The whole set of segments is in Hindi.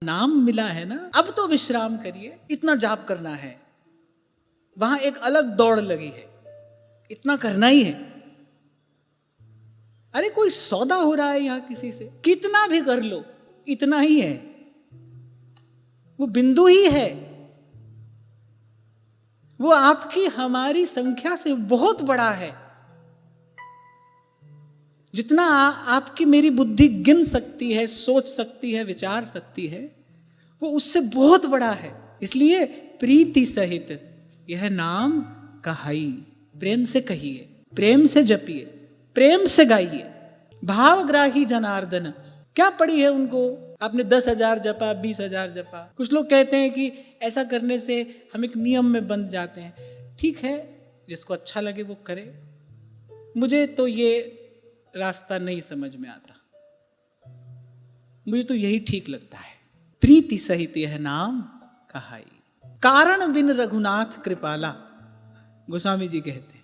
नाम मिला है ना, अब तो विश्राम करिए। इतना जाप करना है, वहां एक अलग दौड़ लगी है, इतना करना ही है। अरे कोई सौदा हो रहा है यहां किसी से, कितना भी कर लो इतना ही है, वो बिंदु ही है। वो आपकी हमारी संख्या से बहुत बड़ा है। जितना आपकी मेरी बुद्धि गिन सकती है, सोच सकती है, विचार सकती है, वो उससे बहुत बड़ा है। इसलिए प्रीति सहित यह नाम कहाई, प्रेम से कहिए, प्रेम से जपिए, प्रेम से गाइए। भावग्राही जनार्दन, क्या पड़ी है उनको? आपने 10,000 जपा, 20,000 जपा। कुछ लोग कहते हैं कि ऐसा करने से हम एक नियम में बंध जाते हैं। ठीक है, जिसको अच्छा लगे वो करे। मुझे तो ये रास्ता नहीं समझ में आता, मुझे तो यही ठीक लगता है। प्रीति सहित यह नाम कहाई, कारण बिन रघुनाथ कृपाला। गोस्वामी जी कहते हैं,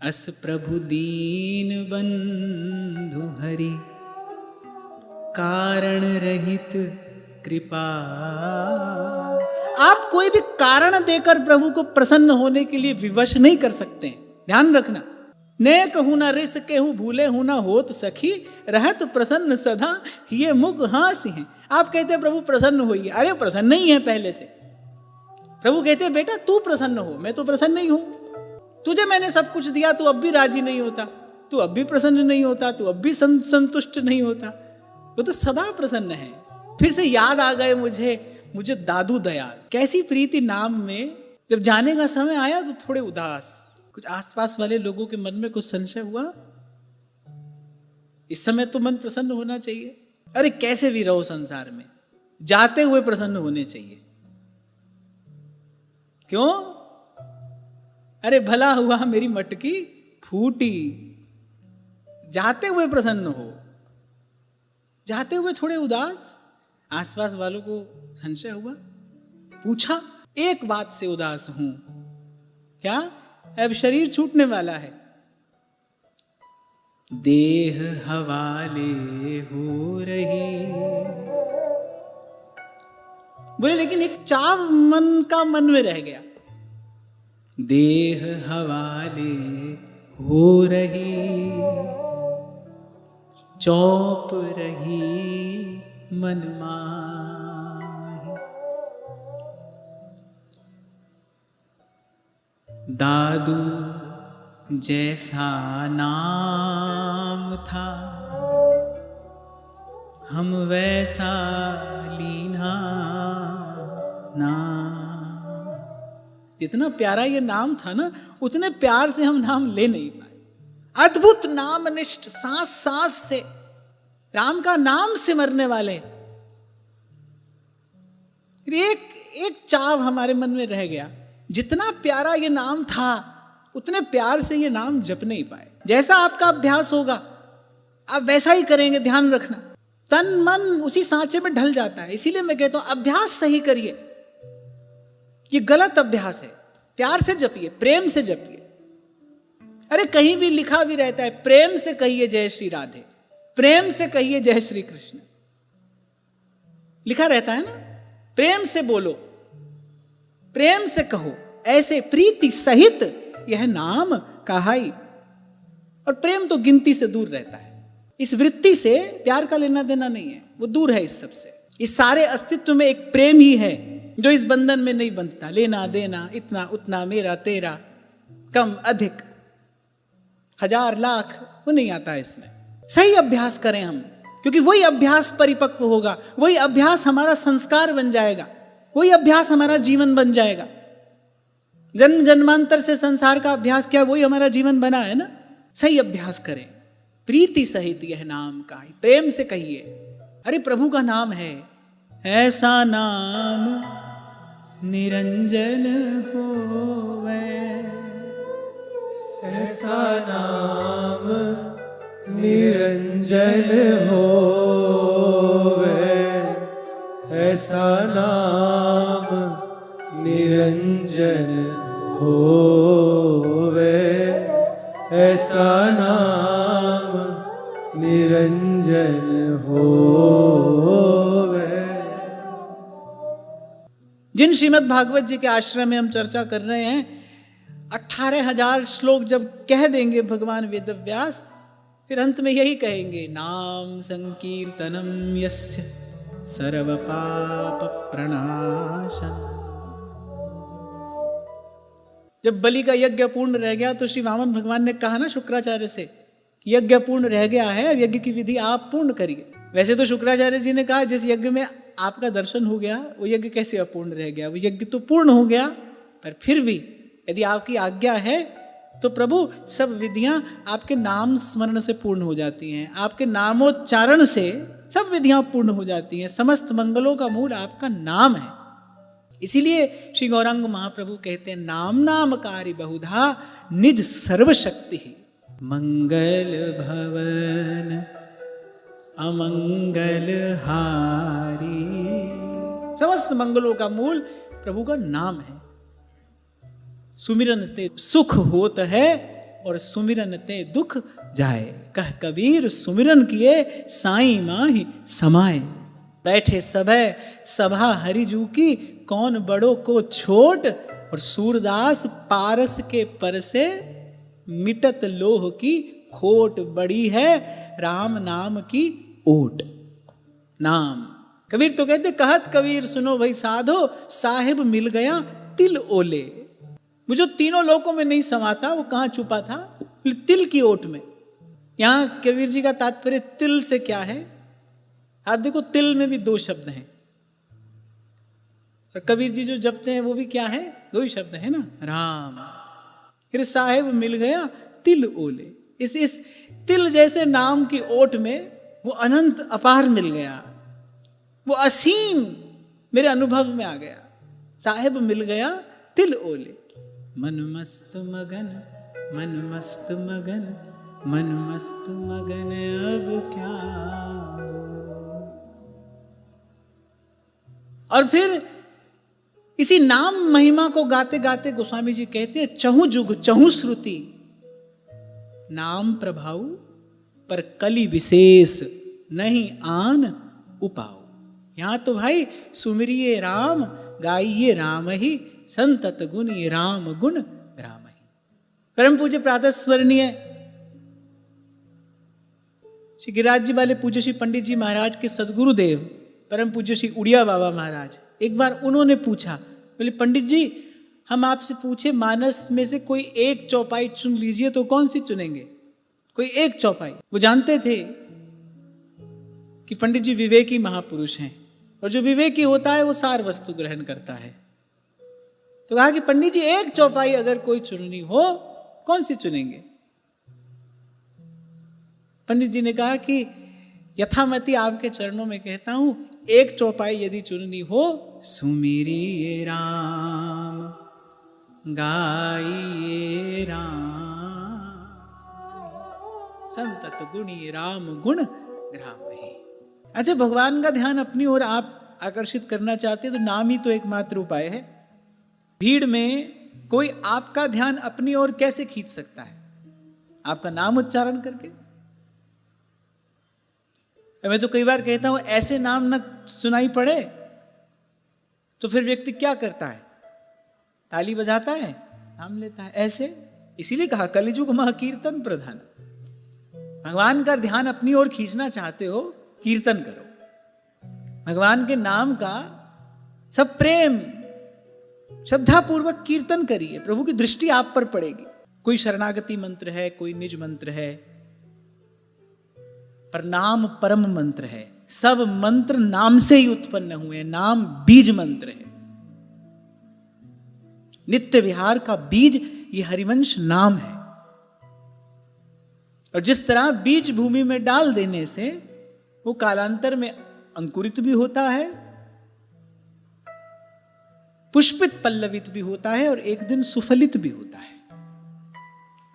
अस प्रभु दीन बंधु हरि, कारण रहित कृपा। आप कोई भी कारण देकर प्रभु को प्रसन्न होने के लिए विवश नहीं कर सकते हैं, ध्यान रखना। ने कहूँ ना रिस केहूँ, भूले हूँ ना होत सखी, रहत प्रसन्न सदा ये मुख हासी हैं। आप कहते हैं प्रभु प्रसन्न होइए, अरे प्रसन्न नहीं है पहले से। प्रभु कहते हैं बेटा तू प्रसन्न हो, मैं तो प्रसन्न नहीं हूं। तुझे मैंने सब कुछ दिया, तू अब भी राजी नहीं होता, तू अब भी प्रसन्न नहीं होता, तू अब भी संतुष्ट नहीं होता। वो तो सदा प्रसन्न है। फिर से याद आ गए मुझे दादू दयाल। कैसी प्रीति नाम में। जब जाने का समय आया तो थोड़े उदास, कुछ आसपास वाले लोगों के मन में कुछ संशय हुआ। इस समय तो मन प्रसन्न होना चाहिए। अरे कैसे भी रहो संसार में, जाते हुए प्रसन्न होने चाहिए। क्यों? अरे भला हुआ मेरी मटकी फूटी। जाते हुए प्रसन्न हो, जाते हुए थोड़े उदास। आसपास वालों को संशय हुआ, पूछा, एक बात से उदास हूं। क्या? अब शरीर छूटने वाला है, देह हवाले हो रही। बोले लेकिन एक चाव मन में रह गया, देह हवाले हो रही, चौप रही मन माही। दादू जैसा नाम था, हम वैसा लीना नाम। जितना प्यारा ये नाम था ना, उतने प्यार से हम नाम ले नहीं पाए। अद्भुत नाम निष्ठ, सांस सांस से राम का नाम से मरने वाले। एक चाव हमारे मन में रह गया, जितना प्यारा ये नाम था उतने प्यार से ये नाम जप नहीं पाए। जैसा आपका अभ्यास होगा आप वैसा ही करेंगे, ध्यान रखना। तन मन उसी सांचे में ढल जाता है। इसीलिए मैं कहता हूं अभ्यास सही करिए। ये गलत अभ्यास है। प्यार से जपिए, प्रेम से जपिए। अरे कहीं भी लिखा भी रहता है, प्रेम से कहिए जय श्री राधे, प्रेम से कहिए जय श्री कृष्ण, लिखा रहता है ना। प्रेम से बोलो, प्रेम से कहो, ऐसे प्रीति सहित यह नाम कहाई। और प्रेम तो गिनती से दूर रहता है। इस वृत्ति से प्यार का लेना देना नहीं है, वो दूर है इस सबसे। इस सारे अस्तित्व में एक प्रेम ही है जो इस बंधन में नहीं बंधता। लेना देना, इतना उतना, मेरा तेरा, कम अधिक, हजार लाख, वो नहीं आता इसमें। सही अभ्यास करें हम, क्योंकि वही अभ्यास परिपक्व होगा, वही अभ्यास हमारा संस्कार बन जाएगा, वही अभ्यास हमारा जीवन बन जाएगा। जन्म जन्मांतर से संसार का अभ्यास क्या, वही हमारा जीवन बना है ना। सही अभ्यास करें, प्रीति सहित यह नाम का, प्रेम से कहिए। अरे प्रभु का नाम है, ऐसा नाम निरंजन होवे, ऐसा नाम निरंजन होवे, ऐसा नाम निरंजन होवे, ऐसा नाम निरंजन होवे। जिन श्रीमद् भागवत जी के आश्रम में हम चर्चा कर रहे हैं, 18,000 श्लोक जब कह देंगे भगवान वेदव्यास, फिर अंत में यही कहेंगे, नाम संकीर्तनम यस्य सर्व पाप प्रणाशन। जब बलि का यज्ञ पूर्ण रह गया तो श्री वामन भगवान ने कहा ना शुक्राचार्य से कि यज्ञ पूर्ण रह गया है, यज्ञ की विधि आप पूर्ण करिए। वैसे तो शुक्राचार्य जी ने कहा जिस यज्ञ में आपका दर्शन हो गया वो यज्ञ कैसे अपूर्ण रह गया, वो यज्ञ तो पूर्ण हो गया, पर फिर भी यदि आपकी आज्ञा है तो प्रभु सब विधियां आपके नाम स्मरण से पूर्ण हो जाती हैं, आपके नामोच्चारण से सब विधियां पूर्ण हो जाती हैं। समस्त मंगलों का मूल आपका नाम है। इसीलिए श्री गौरांग महाप्रभु कहते हैं, नाम नामकारी बहुधा निज सर्वशक्ति मंगल भवन अमंगल हारी। समस्त मंगलों का मूल प्रभु का नाम है। सुमिरन ते सुख होत है और सुमिरन ते दुख जाए, कह कबीर सुमिरन किए साईं माही समाए। बैठे सभै सभा हरिजू की, कौन बड़ों को छोट, और सूरदास पारस के पर से मिटत लोह की खोट, बड़ी है राम नाम की ओट। नाम कबीर तो कहते, कहत कबीर सुनो भाई साधो, साहिब मिल गया तिल ओले। वो जो तीनों लोकों में नहीं समाता वो कहां छुपा था? तिल की ओट में। यहां कबीर जी का तात्पर्य तिल से क्या है? आप देखो तिल में भी दो शब्द हैं, और कबीर जी जो जपते हैं वो भी क्या है? दो ही शब्द है ना, राम। फिर साहिब मिल गया तिल ओले। इस तिल जैसे नाम की ओट में वो अनंत अपार मिल गया, वो असीम मेरे अनुभव में आ गया। साहिब मिल गया तिल ओले। मन मस्त मगन, मन मस्त मगन, मन मस्त मगन अब क्या। और फिर इसी नाम महिमा को गाते गाते गोस्वामी जी कहते हैं, चहु जुग चहु श्रुति नाम प्रभाऊ, पर कलि विशेष नहीं आन उपाऊ। यहां तो भाई सुमिरिये राम, गाइये राम ही, संतत गुणी राम गुण ग्राम ही। परम पूज्य प्रातः स्मरणीय श्री गिरिराज जी वाले पूज्य श्री पंडित जी महाराज के सदगुरुदेव परम पूज्य श्री उड़िया बाबा महाराज, एक बार उन्होंने पूछा, बोले पंडित जी हम आपसे पूछे मानस में से कोई एक चौपाई चुन लीजिए, तो कौन सी चुनेंगे? कोई एक चौपाई। वो जानते थे कि पंडित जी विवेकी महापुरुष हैं, और जो विवेकी होता है वो सार वस्तु ग्रहण करता है। तो कहा कि पंडित जी एक चौपाई अगर कोई चुननी हो, कौन सी चुनेंगे? पंडित जी ने कहा कि यथामति आपके चरणों में कहता हूं, एक चौपाई यदि चुननी हो, सुमिरिये राम, गाइये राम, संतत गुणी राम गुण ग्राम ही। अच्छा, भगवान का ध्यान अपनी ओर आप आकर्षित करना चाहते हैं तो नाम ही तो एकमात्र उपाय है। भीड़ में कोई आपका ध्यान अपनी ओर कैसे खींच सकता है? आपका नाम उच्चारण करके। मैं तो कई बार कहता हूं, ऐसे नाम न सुनाई पड़े तो फिर व्यक्ति क्या करता है? ताली बजाता है, नाम लेता है, ऐसे। इसीलिए कहा कलिजुग महा कीर्तन प्रधान। भगवान का ध्यान अपनी ओर खींचना चाहते हो, कीर्तन करो। भगवान के नाम का सब प्रेम श्रद्धा पूर्वक कीर्तन करिए, प्रभु की दृष्टि आप पर पड़ेगी। कोई शरणागति मंत्र है, कोई निज मंत्र है, पर नाम परम मंत्र है। सब मंत्र नाम से ही उत्पन्न हुए, नाम बीज मंत्र है। नित्य विहार का बीज ये हरिवंश नाम है। और जिस तरह बीज भूमि में डाल देने से वो कालांतर में अंकुरित भी होता है, पुष्पित पल्लवित भी होता है, और एक दिन सुफलित भी होता है।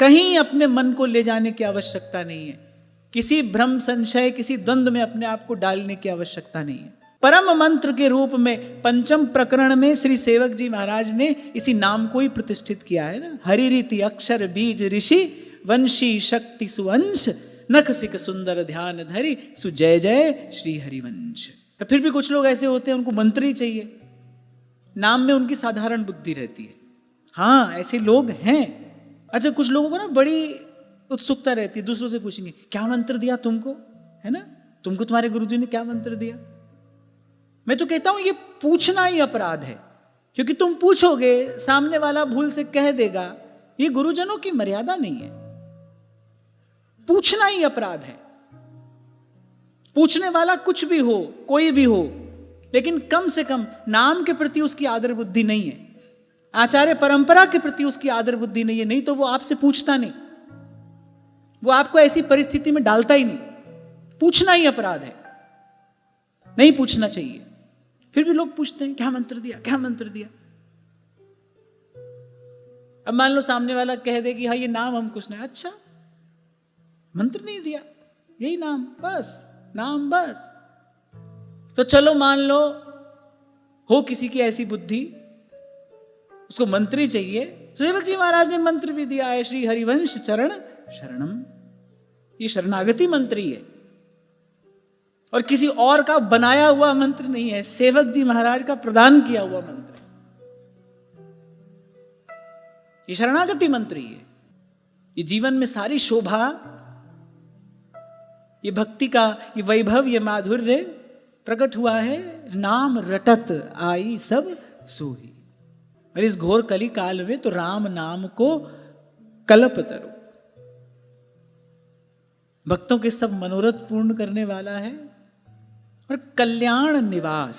कहीं अपने मन को ले जाने की आवश्यकता नहीं है, किसी भ्रम संशय, किसी द्वंद्व में अपने आप को डालने की आवश्यकता नहीं है। परम मंत्र के रूप में पंचम प्रकरण में श्री सेवक जी महाराज ने इसी नाम को ही प्रतिष्ठित किया है ना। हरि रीति अक्षर बीज ऋषि, वंशी शक्ति सुवंश, नख सिक सुंदर ध्यान धरि, सु जय जय श्री हरिवंश। तो फिर भी कुछ लोग ऐसे होते हैं उनको मंत्र ही चाहिए, नाम में उनकी साधारण बुद्धि रहती है। हाँ, ऐसे लोग हैं। अच्छा, कुछ लोगों को ना बड़ी उत्सुकता रहती है, दूसरों से पूछेंगे क्या मंत्र दिया तुमको, है ना, तुमको तुम्हारे गुरुजी ने क्या मंत्र दिया। मैं तो कहता हूं ये पूछना ही अपराध है, क्योंकि तुम पूछोगे, सामने वाला भूल से कह देगा, ये गुरुजनों की मर्यादा नहीं है। पूछना ही अपराध है। पूछने वाला कुछ भी हो, कोई भी हो, लेकिन कम से कम नाम के प्रति उसकी आदर बुद्धि नहीं है, आचार्य परंपरा के प्रति उसकी आदर बुद्धि नहीं है, नहीं तो वो आपसे पूछता नहीं, वो आपको ऐसी परिस्थिति में डालता ही नहीं। पूछना ही अपराध है, नहीं पूछना चाहिए। फिर भी लोग पूछते हैं क्या मंत्र दिया, क्या मंत्र दिया। अब मान लो सामने वाला कह दे कि हाँ ये नाम हम कुछ नहीं, अच्छा मंत्र नहीं दिया, यही नाम बस, नाम बस। तो चलो मान लो हो किसी की ऐसी बुद्धि, उसको मंत्र ही चाहिए, तो सेवक जी महाराज ने मंत्र भी दिया है, श्री हरिवंश चरण शरणम। ये शरणागति मंत्र ही है, और किसी और का बनाया हुआ मंत्र नहीं है, सेवक जी महाराज का प्रदान किया हुआ मंत्र है। ये शरणागति मंत्र ही है। ये जीवन में सारी शोभा, ये भक्ति का ये वैभव, ये माधुर्य प्रकट हुआ है। नाम रटत आई सब सोही। और इस घोर कली काल में तो राम नाम को कल्प तरो। भक्तों के सब मनोरथ पूर्ण करने वाला है और कल्याण निवास,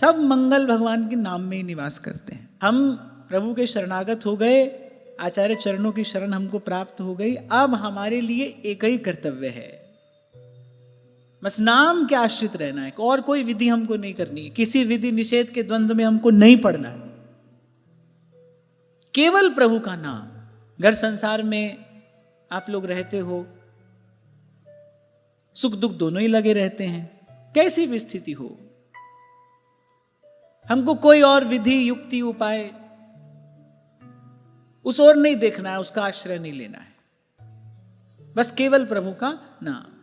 सब मंगल भगवान के नाम में ही निवास करते हैं। हम प्रभु के शरणागत हो गए, आचार्य चरणों की शरण हमको प्राप्त हो गई। अब हमारे लिए एक ही कर्तव्य है, बस नाम के आश्रित रहना है, और कोई विधि हमको नहीं करनी है, किसी विधि निषेध के द्वंद्व में हमको नहीं पड़ना है। केवल प्रभु का नाम। घर संसार में आप लोग रहते हो, सुख दुख दोनों ही लगे रहते हैं, कैसी भी स्थिति हो, हमको कोई और विधि युक्ति उपाय उस ओर नहीं देखना है, उसका आश्रय नहीं लेना है, बस केवल प्रभु का नाम।